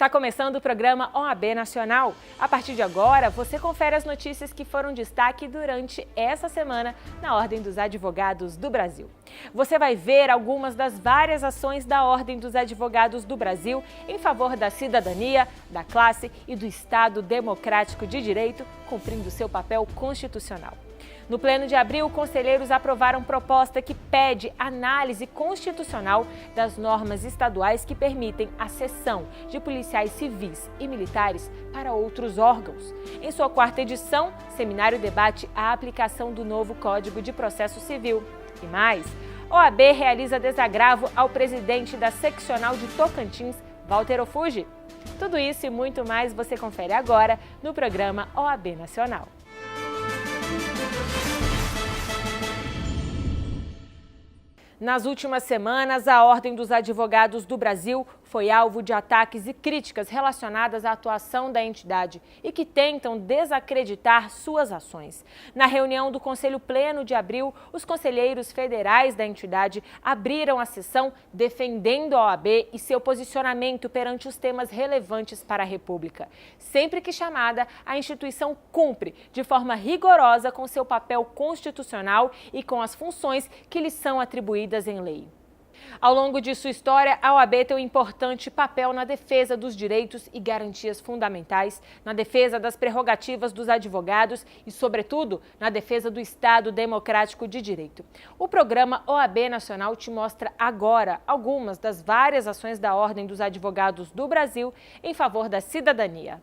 Está começando o programa OAB Nacional. A partir de agora, você confere as notícias que foram destaque durante essa semana na Ordem dos Advogados do Brasil. Você vai ver algumas das várias ações da Ordem dos Advogados do Brasil em favor da cidadania, da classe e do Estado Democrático de Direito, cumprindo seu papel constitucional. No pleno de abril, conselheiros aprovaram proposta que pede análise constitucional das normas estaduais que permitem a cessão de policiais civis e militares para outros órgãos. Em sua quarta edição, o seminário debate a aplicação do novo Código de Processo Civil. E mais, OAB realiza desagravo ao presidente da seccional de Tocantins, Walter Ofuji. Tudo isso e muito mais você confere agora no programa OAB Nacional. Nas últimas semanas, a Ordem dos Advogados do Brasil foi alvo de ataques e críticas relacionadas à atuação da entidade e que tentam desacreditar suas ações. Na reunião do Conselho Pleno de abril, os conselheiros federais da entidade abriram a sessão defendendo a OAB e seu posicionamento perante os temas relevantes para a República. Sempre que chamada, a instituição cumpre de forma rigorosa com seu papel constitucional e com as funções que lhe são atribuídas em lei. Ao longo de sua história, a OAB tem um importante papel na defesa dos direitos e garantias fundamentais, na defesa das prerrogativas dos advogados e, sobretudo, na defesa do Estado Democrático de Direito. O programa OAB Nacional te mostra agora algumas das várias ações da Ordem dos Advogados do Brasil em favor da cidadania.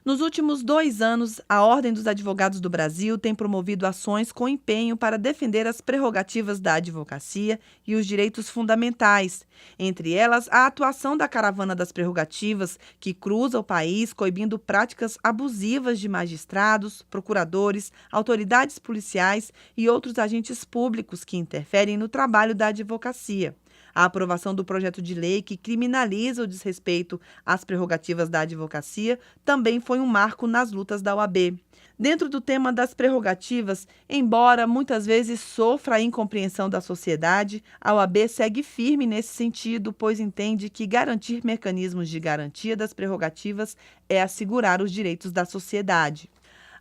Nos últimos 2 anos, a Ordem dos Advogados do Brasil tem promovido ações com empenho para defender as prerrogativas da advocacia e os direitos fundamentais, entre elas a atuação da Caravana das Prerrogativas, que cruza o país coibindo práticas abusivas de magistrados, procuradores, autoridades policiais e outros agentes públicos que interferem no trabalho da advocacia. A aprovação do projeto de lei que criminaliza o desrespeito às prerrogativas da advocacia também foi um marco nas lutas da OAB. Dentro do tema das prerrogativas, embora muitas vezes sofra a incompreensão da sociedade, a OAB segue firme nesse sentido, pois entende que garantir mecanismos de garantia das prerrogativas é assegurar os direitos da sociedade.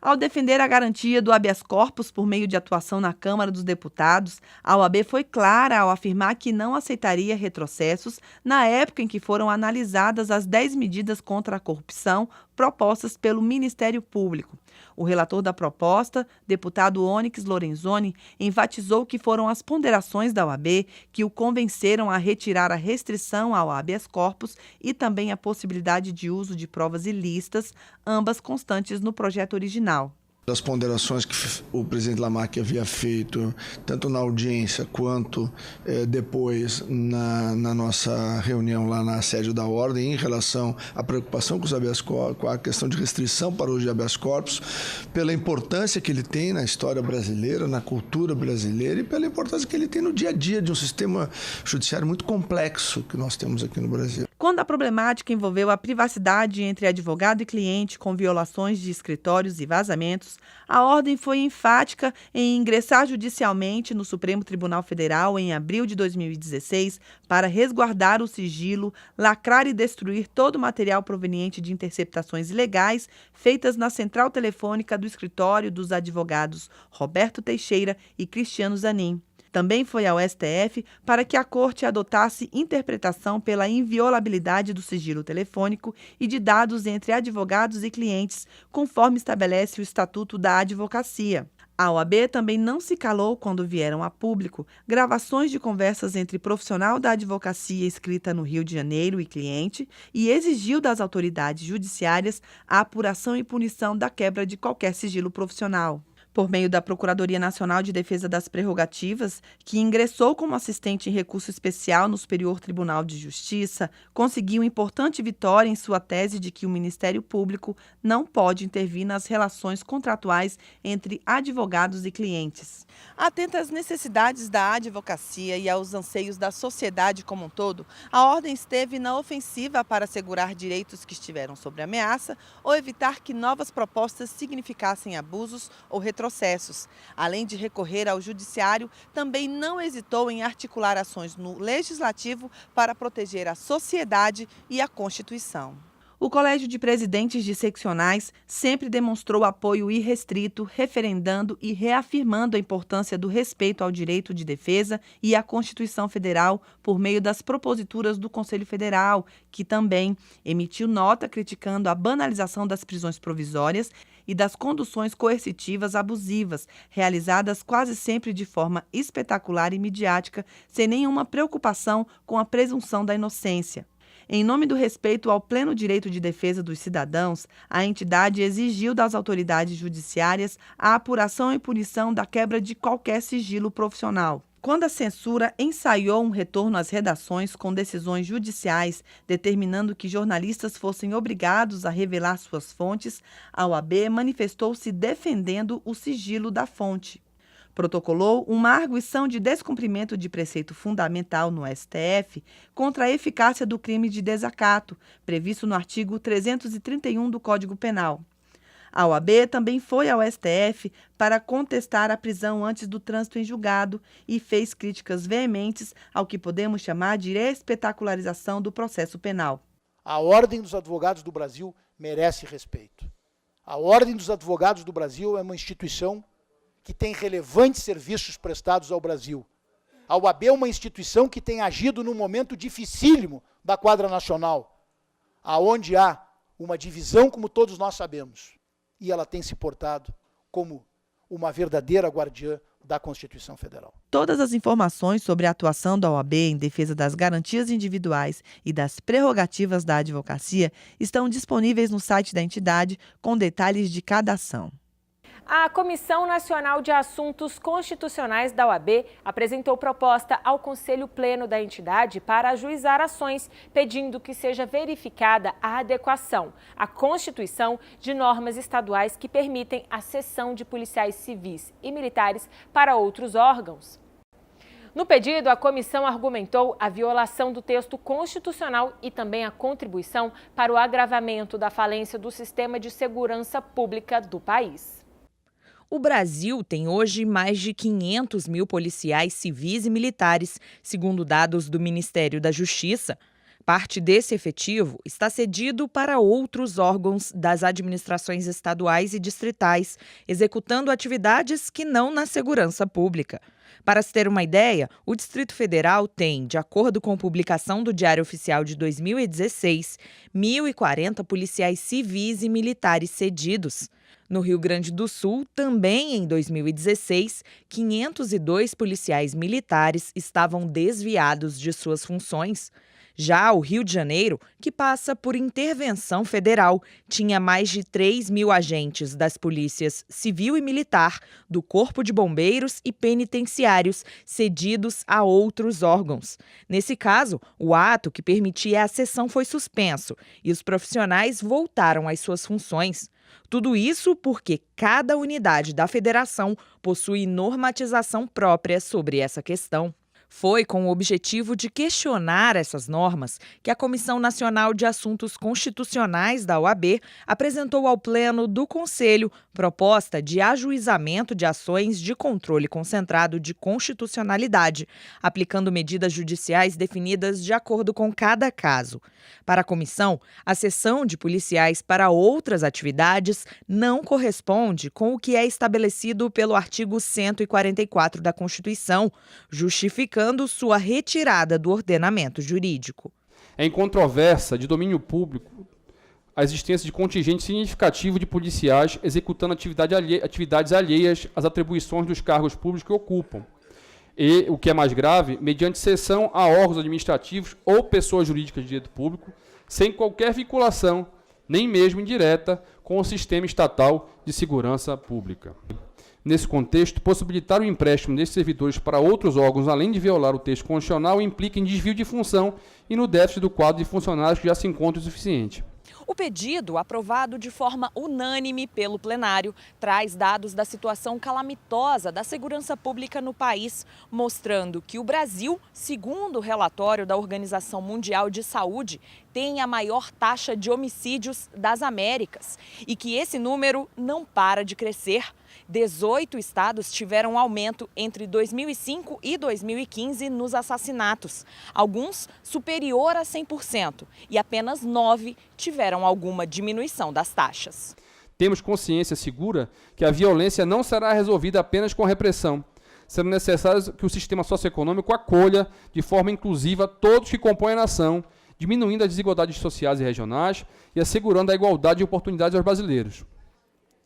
Ao defender a garantia do habeas corpus por meio de atuação na Câmara dos Deputados, a OAB foi clara ao afirmar que não aceitaria retrocessos na época em que foram analisadas as 10 medidas contra a corrupção propostas pelo Ministério Público. O relator da proposta, deputado Onyx Lorenzoni, enfatizou que foram as ponderações da OAB que o convenceram a retirar a restrição ao habeas corpus e também a possibilidade de uso de provas ilícitas, ambas constantes no projeto original. As ponderações que o presidente Lamarck havia feito, tanto na audiência quanto depois na nossa reunião lá na sede da Ordem, em relação à preocupação com os habeas corpus, com a questão de restrição para o uso de habeas corpus, pela importância que ele tem na história brasileira, na cultura brasileira e pela importância que ele tem no dia a dia de um sistema judiciário muito complexo que nós temos aqui no Brasil. Quando a problemática envolveu a privacidade entre advogado e cliente com violações de escritórios e vazamentos, a Ordem foi enfática em ingressar judicialmente no Supremo Tribunal Federal em abril de 2016 para resguardar o sigilo, lacrar e destruir todo o material proveniente de interceptações ilegais feitas na central telefônica do escritório dos advogados Roberto Teixeira e Cristiano Zanin. Também foi ao STF para que a Corte adotasse interpretação pela inviolabilidade do sigilo telefônico e de dados entre advogados e clientes, conforme estabelece o Estatuto da Advocacia. A OAB também não se calou quando vieram a público gravações de conversas entre profissional da advocacia escrita no Rio de Janeiro e cliente e exigiu das autoridades judiciárias a apuração e punição da quebra de qualquer sigilo profissional. Por meio da Procuradoria Nacional de Defesa das Prerrogativas, que ingressou como assistente em recurso especial no Superior Tribunal de Justiça, conseguiu importante vitória em sua tese de que o Ministério Público não pode intervir nas relações contratuais entre advogados e clientes. Atenta às necessidades da advocacia e aos anseios da sociedade como um todo, a Ordem esteve na ofensiva para assegurar direitos que estiveram sob ameaça ou evitar que novas propostas significassem abusos ou retrocessos. Além de recorrer ao Judiciário, também não hesitou em articular ações no Legislativo para proteger a sociedade e a Constituição. O Colégio de Presidentes de Seccionais sempre demonstrou apoio irrestrito, referendando e reafirmando a importância do respeito ao direito de defesa e à Constituição Federal por meio das proposituras do Conselho Federal, que também emitiu nota criticando a banalização das prisões provisórias e das conduções coercitivas abusivas, realizadas quase sempre de forma espetacular e midiática, sem nenhuma preocupação com a presunção da inocência. Em nome do respeito ao pleno direito de defesa dos cidadãos, a entidade exigiu das autoridades judiciárias a apuração e punição da quebra de qualquer sigilo profissional. Quando a censura ensaiou um retorno às redações com decisões judiciais determinando que jornalistas fossem obrigados a revelar suas fontes, a OAB manifestou-se defendendo o sigilo da fonte. Protocolou uma arguição de descumprimento de preceito fundamental no STF contra a eficácia do crime de desacato, previsto no artigo 331 do Código Penal. A OAB também foi ao STF para contestar a prisão antes do trânsito em julgado e fez críticas veementes ao que podemos chamar de espetacularização do processo penal. A Ordem dos Advogados do Brasil merece respeito. A Ordem dos Advogados do Brasil é uma instituição que tem relevantes serviços prestados ao Brasil. A OAB é uma instituição que tem agido num momento dificílimo da quadra nacional, aonde há uma divisão, como todos nós sabemos, e ela tem se portado como uma verdadeira guardiã da Constituição Federal. Todas as informações sobre a atuação da OAB em defesa das garantias individuais e das prerrogativas da advocacia estão disponíveis no site da entidade, com detalhes de cada ação. A Comissão Nacional de Assuntos Constitucionais da OAB apresentou proposta ao Conselho Pleno da entidade para ajuizar ações, pedindo que seja verificada a adequação à Constituição de normas estaduais que permitem a cessão de policiais civis e militares para outros órgãos. No pedido, a comissão argumentou a violação do texto constitucional e também a contribuição para o agravamento da falência do sistema de segurança pública do país. O Brasil tem hoje mais de 500 mil policiais civis e militares, segundo dados do Ministério da Justiça. Parte desse efetivo está cedido para outros órgãos das administrações estaduais e distritais, executando atividades que não na segurança pública. Para se ter uma ideia, o Distrito Federal tem, de acordo com publicação do Diário Oficial de 2016, 1.040 policiais civis e militares cedidos. No Rio Grande do Sul, também em 2016, 502 policiais militares estavam desviados de suas funções. Já o Rio de Janeiro, que passa por intervenção federal, tinha mais de 3 mil agentes das polícias civil e militar, do Corpo de Bombeiros e penitenciários cedidos a outros órgãos. Nesse caso, o ato que permitia a cessão foi suspenso e os profissionais voltaram às suas funções. Tudo isso porque cada unidade da federação possui normatização própria sobre essa questão. Foi com o objetivo de questionar essas normas que a Comissão Nacional de Assuntos Constitucionais da OAB apresentou ao Pleno do Conselho proposta de ajuizamento de ações de controle concentrado de constitucionalidade, aplicando medidas judiciais definidas de acordo com cada caso. Para a comissão, a cessão de policiais para outras atividades não corresponde com o que é estabelecido pelo artigo 144 da Constituição, justificando sua retirada do ordenamento jurídico. É incontroversa, de domínio público, a existência de contingente significativo de policiais executando atividades alheias às atribuições dos cargos públicos que ocupam. E, o que é mais grave, mediante cessão a órgãos administrativos ou pessoas jurídicas de direito público, sem qualquer vinculação, nem mesmo indireta, com o sistema estatal de segurança pública. Nesse contexto, possibilitar o empréstimo desses servidores para outros órgãos, além de violar o texto constitucional, implica em desvio de função e no déficit do quadro de funcionários que já se encontra insuficiente. O pedido, aprovado de forma unânime pelo plenário, traz dados da situação calamitosa da segurança pública no país, mostrando que o Brasil, segundo o relatório da Organização Mundial de Saúde, tem a maior taxa de homicídios das Américas e que esse número não para de crescer. 18 estados tiveram aumento entre 2005 e 2015 nos assassinatos, alguns superior a 100%, e apenas 9 tiveram alguma diminuição das taxas. Temos consciência segura que a violência não será resolvida apenas com a repressão, sendo necessário que o sistema socioeconômico acolha de forma inclusiva todos que compõem a nação, diminuindo as desigualdades sociais e regionais e assegurando a igualdade de oportunidades aos brasileiros.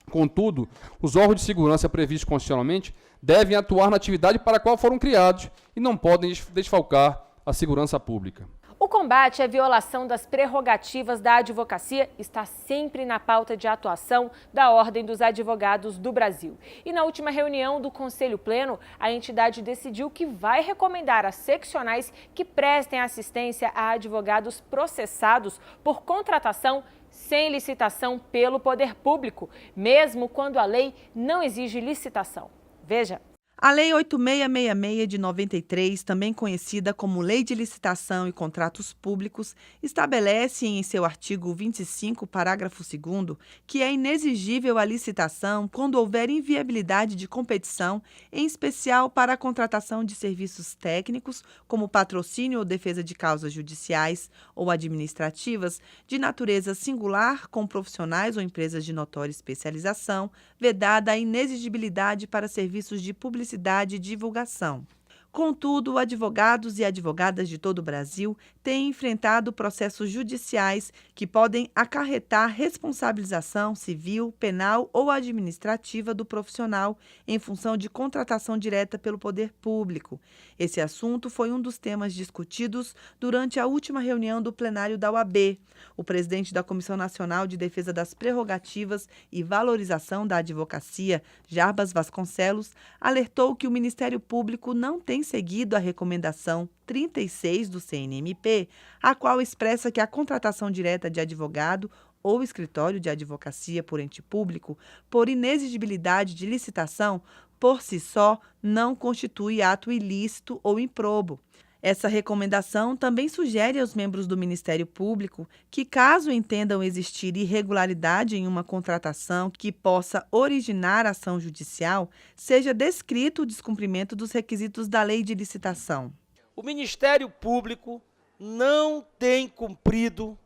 Contudo, os órgãos de segurança previstos constitucionalmente devem atuar na atividade para a qual foram criados e não podem desfalcar a segurança pública. O combate à violação das prerrogativas da advocacia está sempre na pauta de atuação da Ordem dos Advogados do Brasil. E na última reunião do Conselho Pleno, a entidade decidiu que vai recomendar às seccionais que prestem assistência a advogados processados por contratação sem licitação pelo poder público, mesmo quando a lei não exige licitação. Veja. A Lei 8666 de 93, também conhecida como Lei de Licitação e Contratos Públicos, estabelece em seu artigo 25, parágrafo 2º, que é inexigível a licitação quando houver inviabilidade de competição, em especial para a contratação de serviços técnicos, como patrocínio ou defesa de causas judiciais ou administrativas, de natureza singular com profissionais ou empresas de notória especialização, vedada a inexigibilidade para serviços de publicidade e divulgação. Contudo, advogados e advogadas de todo o Brasil têm enfrentado processos judiciais que podem acarretar responsabilização civil, penal ou administrativa do profissional em função de contratação direta pelo poder público. Esse assunto foi um dos temas discutidos durante a última reunião do plenário da OAB. O presidente da Comissão Nacional de Defesa das Prerrogativas e Valorização da Advocacia, Jarbas Vasconcelos, alertou que o Ministério Público não tem seguido a recomendação 36 do CNMP, a qual expressa que a contratação direta de advogado ou escritório de advocacia por ente público, por inexigibilidade de licitação, por si só, não constitui ato ilícito ou improbo. Essa recomendação também sugere aos membros do Ministério Público que, caso entendam existir irregularidade em uma contratação que possa originar ação judicial, seja descrito o descumprimento dos requisitos da Lei de Licitação. O Ministério Público não tem cumprido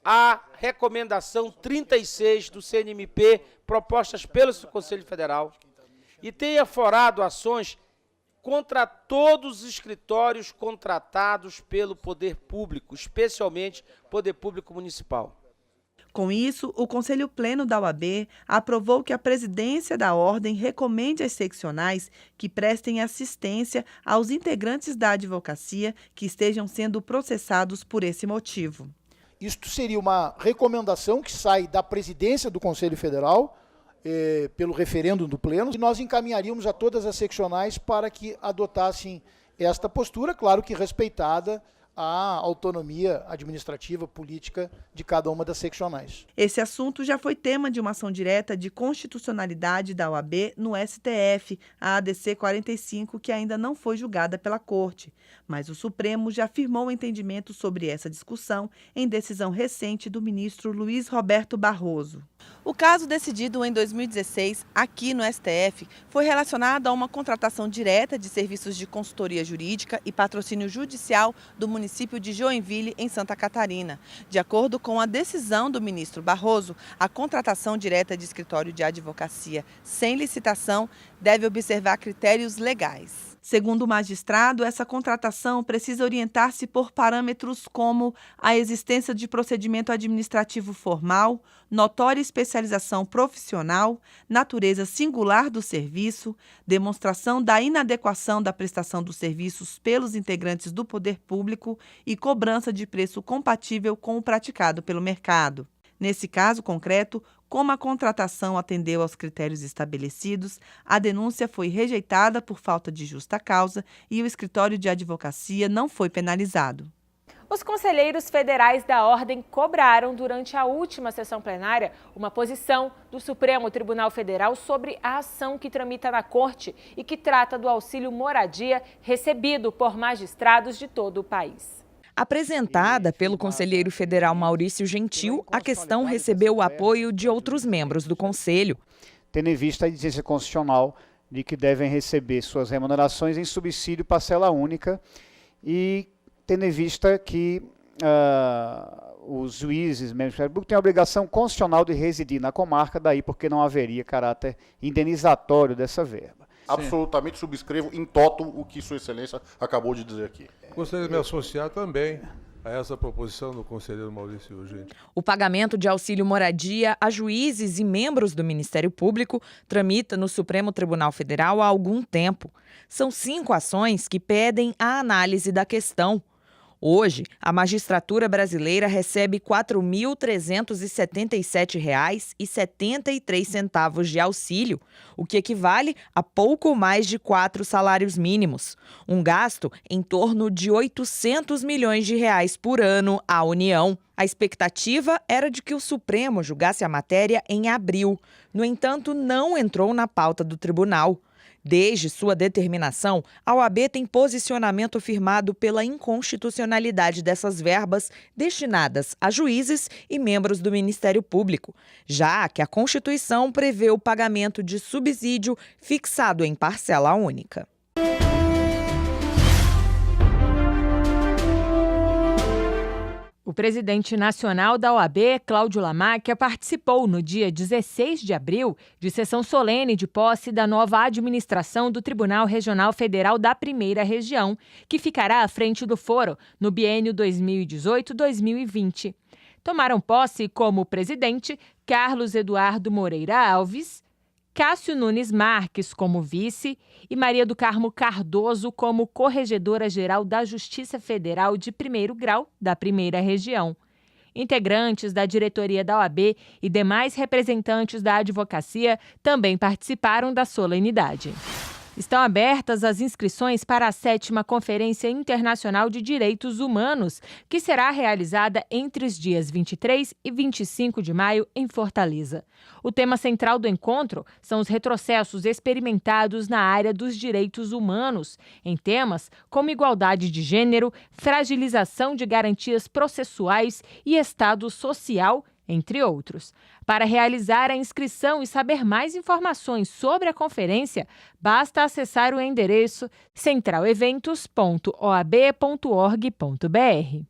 a recomendação 36 do CNMP propostas pelo Conselho Federal e tem aforado ações contra todos os escritórios contratados pelo poder público, especialmente poder público municipal. Com isso, o Conselho Pleno da OAB aprovou que a presidência da Ordem recomende às seccionais que prestem assistência aos integrantes da advocacia que estejam sendo processados por esse motivo. Isto seria uma recomendação que sai da presidência do Conselho Federal, pelo referendo do Pleno, e nós encaminharíamos a todas as seccionais para que adotassem esta postura, claro que respeitada a autonomia administrativa, política de cada uma das seccionais. Esse assunto já foi tema de uma ação direta de constitucionalidade da OAB no STF, a ADC 45, que ainda não foi julgada pela Corte. Mas o Supremo já firmou o entendimento sobre essa discussão em decisão recente do ministro Luiz Roberto Barroso. O caso decidido em 2016 aqui no STF foi relacionado a uma contratação direta de serviços de consultoria jurídica e patrocínio judicial do município de Joinville, em Santa Catarina. De acordo com a decisão do ministro Barroso, a contratação direta de escritório de advocacia sem licitação deve observar critérios legais. Segundo o magistrado, essa contratação precisa orientar-se por parâmetros como a existência de procedimento administrativo formal, notória especialização profissional, natureza singular do serviço, demonstração da inadequação da prestação dos serviços pelos integrantes do poder público e cobrança de preço compatível com o praticado pelo mercado. Nesse caso concreto, como a contratação atendeu aos critérios estabelecidos, a denúncia foi rejeitada por falta de justa causa e o escritório de advocacia não foi penalizado. Os conselheiros federais da Ordem cobraram durante a última sessão plenária uma posição do Supremo Tribunal Federal sobre a ação que tramita na Corte e que trata do auxílio moradia recebido por magistrados de todo o país. Apresentada pelo conselheiro federal Maurício Gentil, a questão recebeu o apoio de outros membros do Conselho. tendo em vista a exigência constitucional de que devem receber suas remunerações em subsídio parcela única e tendo em vista que os juízes, membros do Ministério Público, têm a obrigação constitucional de residir na comarca, daí porque não haveria caráter indenizatório dessa verba. Absolutamente subscrevo em toto o que Sua Excelência acabou de dizer aqui. Gostaria de me associar também a essa proposição do conselheiro Maurício Urgente. O pagamento de auxílio moradia a juízes e membros do Ministério Público tramita no Supremo Tribunal Federal há algum tempo. São 5 ações que pedem a análise da questão. Hoje, a magistratura brasileira recebe R$ 4.377,73 de auxílio, o que equivale a pouco mais de 4 salários mínimos. Um gasto em torno de R$ 800 milhões por ano à União. A expectativa era de que o Supremo julgasse a matéria em abril. No entanto, não entrou na pauta do tribunal. Desde sua determinação, a OAB tem posicionamento firmado pela inconstitucionalidade dessas verbas destinadas a juízes e membros do Ministério Público, já que a Constituição prevê o pagamento de subsídio fixado em parcela única. O presidente nacional da OAB, Cláudio Lamáquia, participou no dia 16 de abril de sessão solene de posse da nova administração do Tribunal Regional Federal da Primeira Região, que ficará à frente do foro no biênio 2018-2020. Tomaram posse como presidente Carlos Eduardo Moreira Alves, Cássio Nunes Marques como vice e Maria do Carmo Cardoso como corregedora-geral da Justiça Federal de primeiro grau da Primeira Região. Integrantes da diretoria da OAB e demais representantes da advocacia também participaram da solenidade. Estão abertas as inscrições para a 7ª Conferência Internacional de Direitos Humanos, que será realizada entre os dias 23 e 25 de maio em Fortaleza. O tema central do encontro são os retrocessos experimentados na área dos direitos humanos, em temas como igualdade de gênero, fragilização de garantias processuais e Estado social, entre outros. Para realizar a inscrição e saber mais informações sobre a conferência, basta acessar o endereço centraleventos.oab.org.br.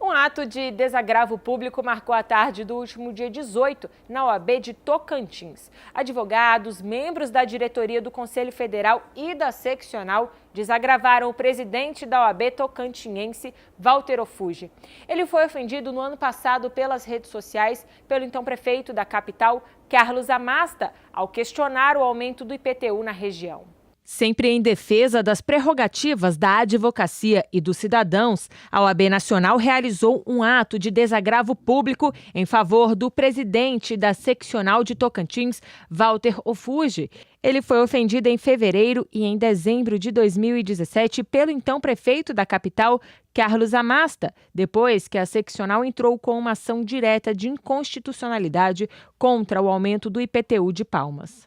Um ato de desagravo público marcou a tarde do último dia 18 na OAB de Tocantins. Advogados, membros da diretoria do Conselho Federal e da seccional desagravaram o presidente da OAB tocantinense, Walter Ofuji. Ele foi ofendido no ano passado pelas redes sociais pelo então prefeito da capital, Carlos Amasta, ao questionar o aumento do IPTU na região. Sempre em defesa das prerrogativas da advocacia e dos cidadãos, a OAB Nacional realizou um ato de desagravo público em favor do presidente da seccional de Tocantins, Walter Ofuji. Ele foi ofendido em fevereiro e em dezembro de 2017 pelo então prefeito da capital, Carlos Amasta, depois que a seccional entrou com uma ação direta de inconstitucionalidade contra o aumento do IPTU de Palmas.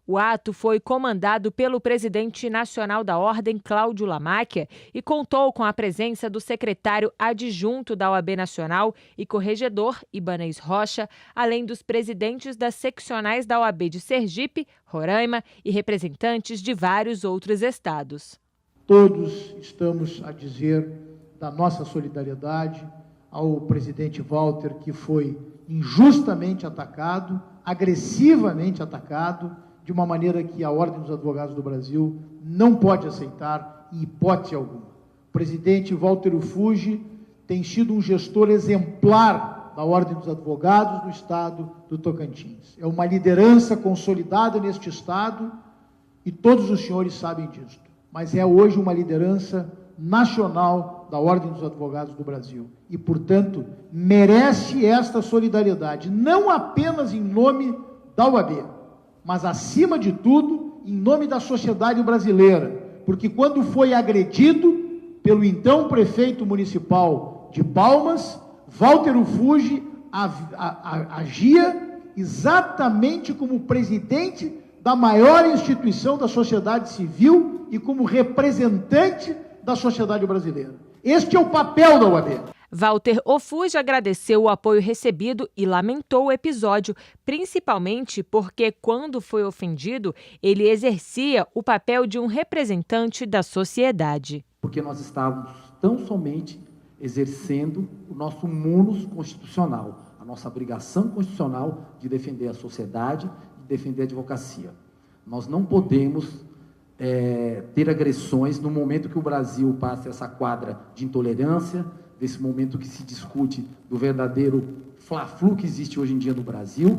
O ato foi comandado pelo presidente nacional da Ordem, Cláudio Lamáquia, e contou com a presença do secretário adjunto da OAB Nacional e corregedor, Ibanez Rocha, além dos presidentes das seccionais da OAB de Sergipe, Roraima e representantes de vários outros estados. Todos estamos a dizer da nossa solidariedade ao presidente Walter, que foi injustamente atacado, agressivamente atacado, de uma maneira que a Ordem dos Advogados do Brasil não pode aceitar em hipótese alguma. O presidente Walter Ofuji tem sido um gestor exemplar da Ordem dos Advogados do Estado do Tocantins. É uma liderança consolidada neste Estado e todos os senhores sabem disso. Mas é hoje uma liderança nacional da Ordem dos Advogados do Brasil e, portanto, merece esta solidariedade, não apenas em nome da OAB, mas, acima de tudo, em nome da sociedade brasileira, porque quando foi agredido pelo então prefeito municipal de Palmas, Walter Ofuji agia exatamente como presidente da maior instituição da sociedade civil e como representante da sociedade brasileira. Este é o papel da OAB. Walter Offuge agradeceu o apoio recebido e lamentou o episódio, principalmente porque, quando foi ofendido, ele exercia o papel de um representante da sociedade. Porque nós estávamos tão somente exercendo o nosso munus constitucional, a nossa obrigação constitucional de defender a sociedade, de defender a advocacia. Nós não podemos ter agressões no momento que o Brasil passa essa quadra de intolerância, desse momento que se discute do verdadeiro fla-flu que existe hoje em dia no Brasil,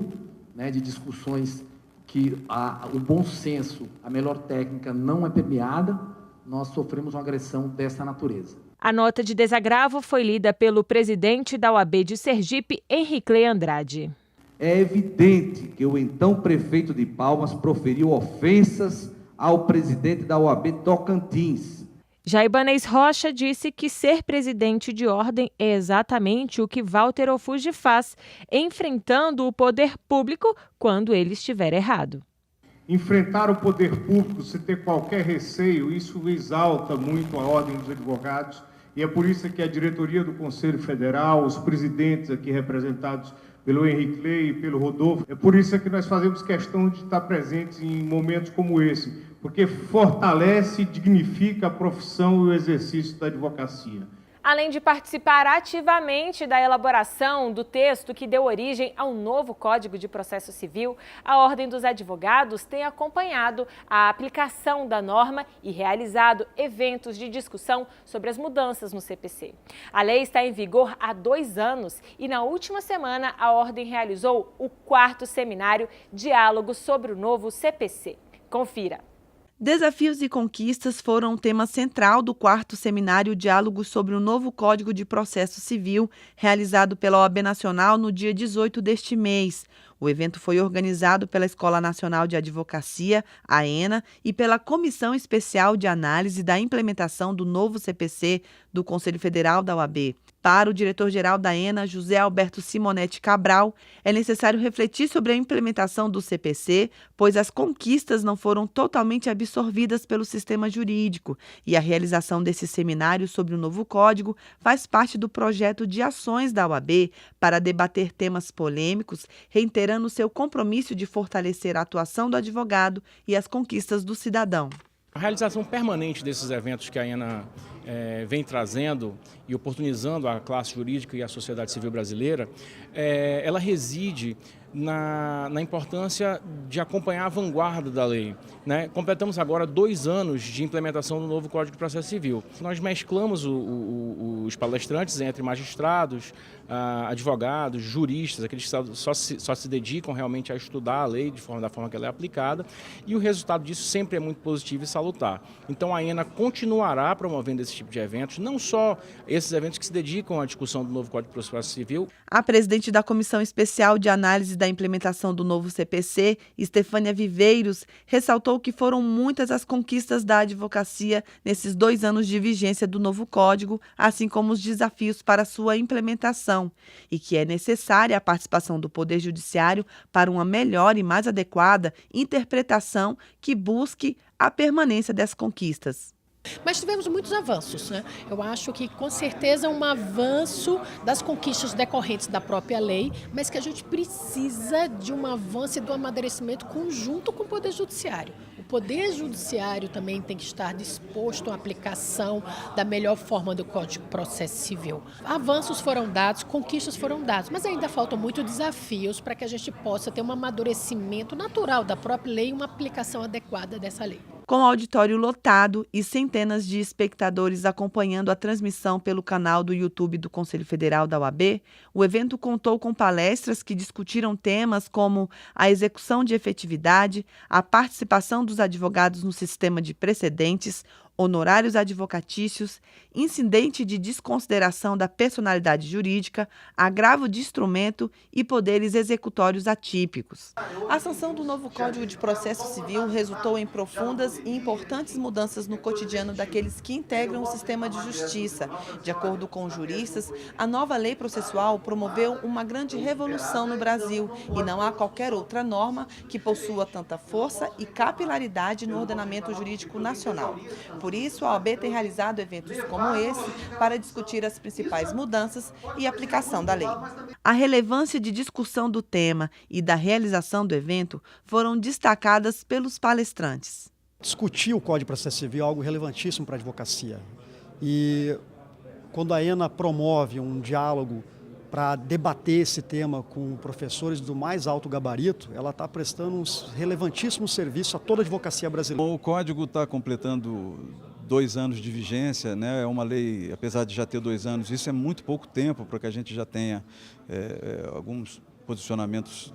né, de discussões que o bom senso, a melhor técnica não é permeada, nós sofremos uma agressão dessa natureza. A nota de desagravo foi lida pelo presidente da OAB de Sergipe, Henricley Andrade. É evidente que o então prefeito de Palmas proferiu ofensas ao presidente da OAB Tocantins. Jaibanez Rocha disse que ser presidente de ordem é exatamente o que Walter Offuge faz, enfrentando o poder público quando ele estiver errado. Enfrentar o poder público sem ter qualquer receio, isso exalta muito a ordem dos advogados, e é por isso que a diretoria do Conselho Federal, os presidentes aqui representados pelo Henricley e pelo Rodolfo, é por isso que nós fazemos questão de estar presentes em momentos como esse, porque fortalece e dignifica a profissão e o exercício da advocacia. Além de participar ativamente da elaboração do texto que deu origem ao novo Código de Processo Civil, a Ordem dos Advogados tem acompanhado a aplicação da norma e realizado eventos de discussão sobre as mudanças no CPC. A lei está em vigor há 2 anos e, na última semana, a Ordem realizou o 4º seminário Diálogo sobre o novo CPC. Confira. Desafios e conquistas foram um tema central do 4º Seminário Diálogo sobre o novo Código de Processo Civil, realizado pela OAB Nacional no dia 18 deste mês. O evento foi organizado pela Escola Nacional de Advocacia, a ENA, e pela Comissão Especial de Análise da Implementação do novo CPC do Conselho Federal da OAB. Para o diretor-geral da ENA, José Alberto Simonetti Cabral, é necessário refletir sobre a implementação do CPC, pois as conquistas não foram totalmente absorvidas pelo sistema jurídico e a realização desse seminário sobre o novo código faz parte do projeto de ações da OAB para debater temas polêmicos, reiterando seu compromisso de fortalecer a atuação do advogado e as conquistas do cidadão. A realização permanente desses eventos que a ENA vem trazendo e oportunizando a classe jurídica e a sociedade civil brasileira, ela reside na importância de acompanhar a vanguarda da lei, né? Completamos agora 2 anos de implementação do novo Código de Processo Civil. Nós mesclamos os palestrantes entre magistrados, advogados, juristas, aqueles que só se dedicam realmente a estudar a lei da forma que ela é aplicada, e o resultado disso sempre é muito positivo e salutar. Então a ENA continuará promovendo esse tipo de eventos, não só esses eventos que se dedicam à discussão do novo Código de Processo Civil. A presidente da Comissão Especial de Análise da Implementação do novo CPC, Estefânia Viveiros, ressaltou que foram muitas as conquistas da advocacia nesses 2 anos de vigência do novo código, assim como os desafios para sua implementação, e que é necessária a participação do Poder Judiciário para uma melhor e mais adequada interpretação que busque a permanência das conquistas. Mas tivemos muitos avanços, né? Eu acho que com certeza é um avanço das conquistas decorrentes da própria lei, mas que a gente precisa de um avanço e do amadurecimento conjunto com o Poder Judiciário. O Poder Judiciário também tem que estar disposto à aplicação da melhor forma do Código de Processo Civil. Avanços foram dados, conquistas foram dadas, mas ainda faltam muitos desafios para que a gente possa ter um amadurecimento natural da própria lei e uma aplicação adequada dessa lei. Com o auditório lotado e centenas de espectadores acompanhando a transmissão pelo canal do YouTube do Conselho Federal da OAB, o evento contou com palestras que discutiram temas como a execução de efetividade, a participação dos advogados no sistema de precedentes, honorários advocatícios, incidente de desconsideração da personalidade jurídica, agravo de instrumento e poderes executórios atípicos. A sanção do novo Código de Processo Civil resultou em profundas e importantes mudanças no cotidiano daqueles que integram o sistema de justiça. De acordo com juristas, a nova lei processual promoveu uma grande revolução no Brasil e não há qualquer outra norma que possua tanta força e capilaridade no ordenamento jurídico nacional. por isso, a OAB tem realizado eventos como esse para discutir as principais mudanças e aplicação da lei. A relevância de discussão do tema e da realização do evento foram destacadas pelos palestrantes. Discutir o Código de Processo Civil é algo relevantíssimo para a advocacia. E quando a AENA promove um diálogo para debater esse tema com professores do mais alto gabarito, ela está prestando um relevantíssimo serviço a toda a advocacia brasileira. O Código está completando 2 anos de vigência, né? É uma lei, apesar de já ter 2 anos, isso é muito pouco tempo para que a gente já tenha alguns posicionamentos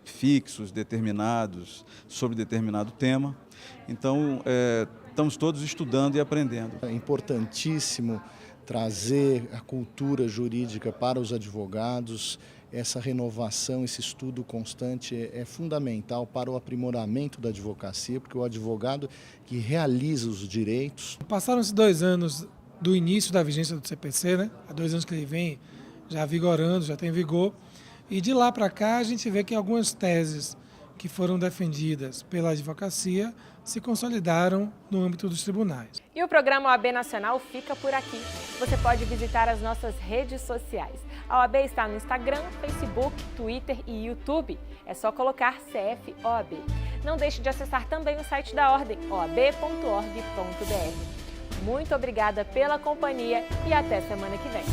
fixos, determinados, sobre determinado tema. Então, estamos todos estudando e aprendendo. É importantíssimo trazer a cultura jurídica para os advogados. Essa renovação, esse estudo constante é fundamental para o aprimoramento da advocacia, porque o advogado que realiza os direitos. Passaram-se 2 anos do início da vigência do CPC, né? Há 2 anos que ele vem já vigorando, já tem vigor. E de lá para cá a gente vê que algumas teses que foram defendidas pela advocacia se consolidaram no âmbito dos tribunais. E o programa OAB Nacional fica por aqui. Você pode visitar as nossas redes sociais. A OAB está no Instagram, Facebook, Twitter e YouTube. É só colocar CF OAB. Não deixe de acessar também o site da Ordem, oab.org.br. Muito obrigada pela companhia e até semana que vem.